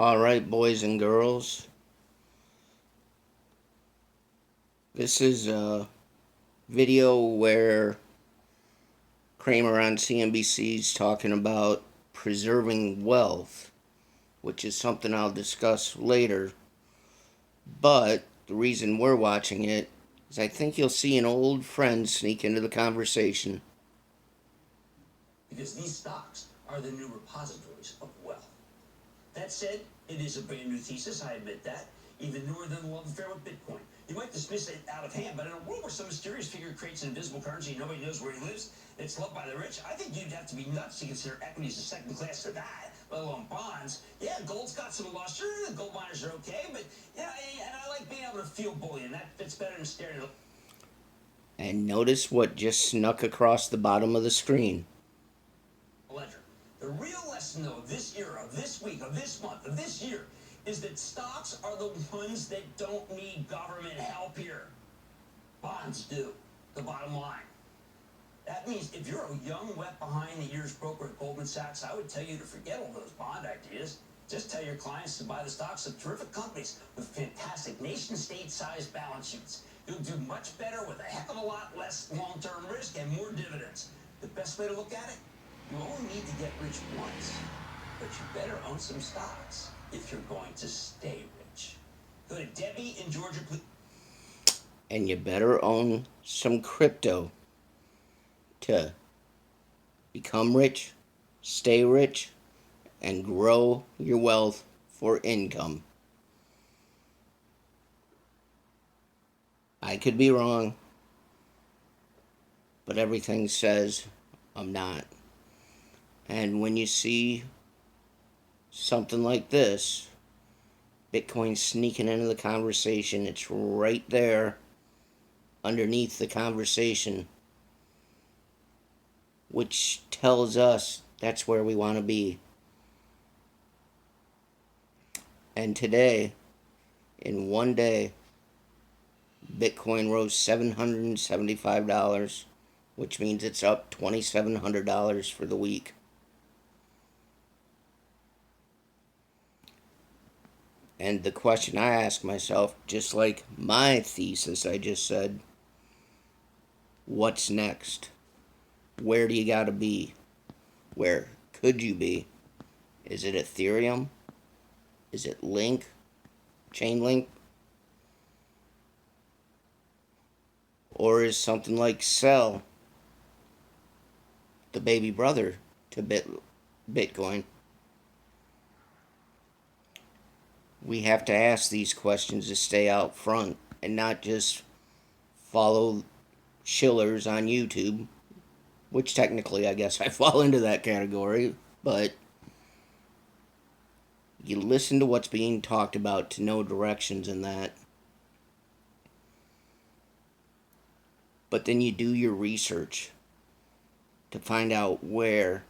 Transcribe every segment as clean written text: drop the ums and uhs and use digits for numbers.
All right, boys and girls. This is a video where Cramer on CNBC is talking about preserving wealth, which is something I'll discuss later. But the reason we're watching it is I think you'll see an old friend sneak into the conversation. Because these stocks are the new repositories of wealth. That said, it is a brand new thesis, I admit that. Even newer than the love affair with Bitcoin. You might dismiss it out of hand, but in a world where some mysterious figure creates an invisible currency and nobody knows where he lives, it's loved by the rich, I think you'd have to be nuts to consider equities a second class to that, let alone bonds. Yeah, gold's got some luster, the gold miners are okay, but yeah, and I like being able to feel bullion. That fits better than staring at And notice what just snuck across the bottom of the screen. ledger. The real lesson, though, of this era, of this week, of this month, of this year, is that stocks are the ones that don't need government help here. Bonds do, the bottom line. That means if you're a young, wet behind-the-ears broker at Goldman Sachs, I would tell you to forget all those bond ideas. Just tell your clients to buy the stocks of terrific companies with fantastic nation-state-sized balance sheets. You'll do much better with a heck of a lot less long-term risk and more dividends. The best way to look at it? You only need to get rich once, but you better own some stocks if you're going to stay rich. Go to Debbie in Georgia, please. And you better own some crypto to become rich, stay rich, and grow your wealth for income. I could be wrong, but everything says I'm not. And when you see something like this, Bitcoin sneaking into the conversation, it's right there underneath the conversation, which tells us that's where we want to be. And today, in one day, Bitcoin rose $775, which means it's up $2,700 for the week. And the question I ask myself, just like my thesis I just said, what's next? Where do you gotta be? Where could you be? Is it Ethereum? Is it Link? Chainlink? Or is something like Cell the baby brother to Bitcoin? We have to ask these questions to stay out front and not just follow shillers on YouTube, which technically I guess I fall into that category, but you listen to what's being talked about to know directions in that. But then you do your research to find out where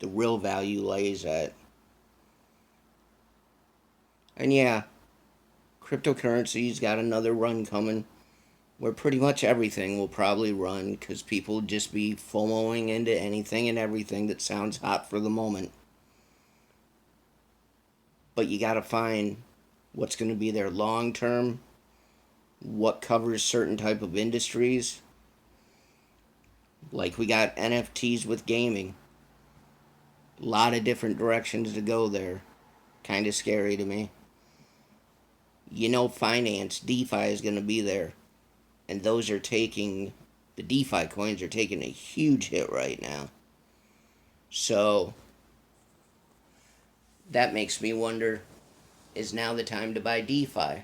the real value lays at. And yeah, cryptocurrency's got another run coming where pretty much everything will probably run because people just be FOMOing into anything and everything that sounds hot for the moment. But you gotta find what's going to be there long term, what covers certain type of industries. Like we got NFTs with gaming. A lot of different directions to go there. Kind of scary to me. Finance, DeFi is going to be there. And the DeFi coins are taking a huge hit right now. So, that makes me wonder, is now the time to buy DeFi?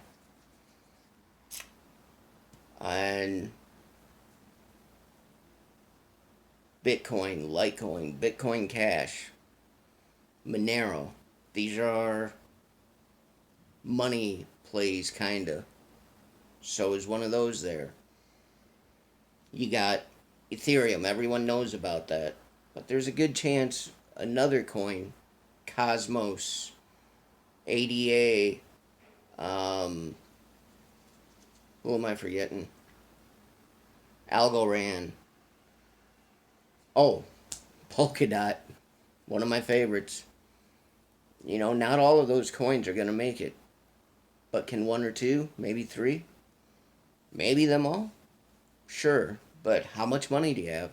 And Bitcoin, Litecoin, Bitcoin Cash, Monero. These are money plays, kinda. So is one of those there. You got Ethereum. Everyone knows about that. But there's a good chance another coin, Cosmos, ADA, who am I forgetting? Algorand. Oh, Polkadot. One of my favorites. You know, not all of those coins are going to make it, but can one or two, maybe three, maybe them all? Sure, but how much money do you have?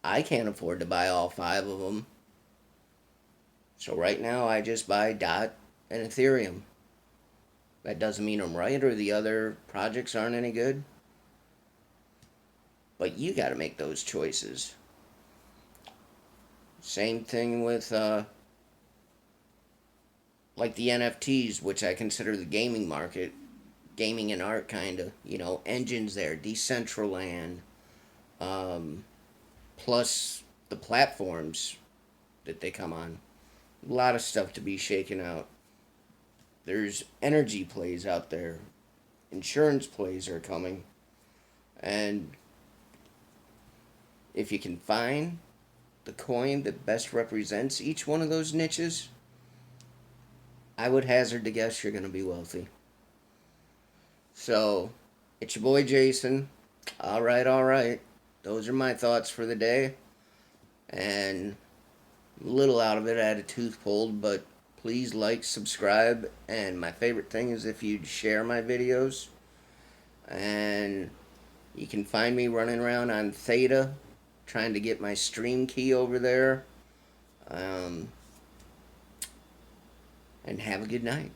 I can't afford to buy all five of them. So right now I just buy DOT and Ethereum. That doesn't mean I'm right or the other projects aren't any good. But you got to make those choices. Same thing with like the NFTs, which I consider the gaming market, gaming and art kind of. You know, engines there, Decentraland, um, plus the platforms that they come on. A lot of stuff to be shaken out. There's energy plays out there, insurance plays are coming, and if you can find the coin that best represents each one of those niches, I would hazard to guess you're going to be wealthy. So, it's your boy Jason. All right, all right. Those are my thoughts for the day. And a little out of it, I had a tooth pulled, but please like, subscribe, and my favorite thing is if you'd share my videos. And you can find me running around on Theta, trying to get my stream key over there. Um, and have a good night.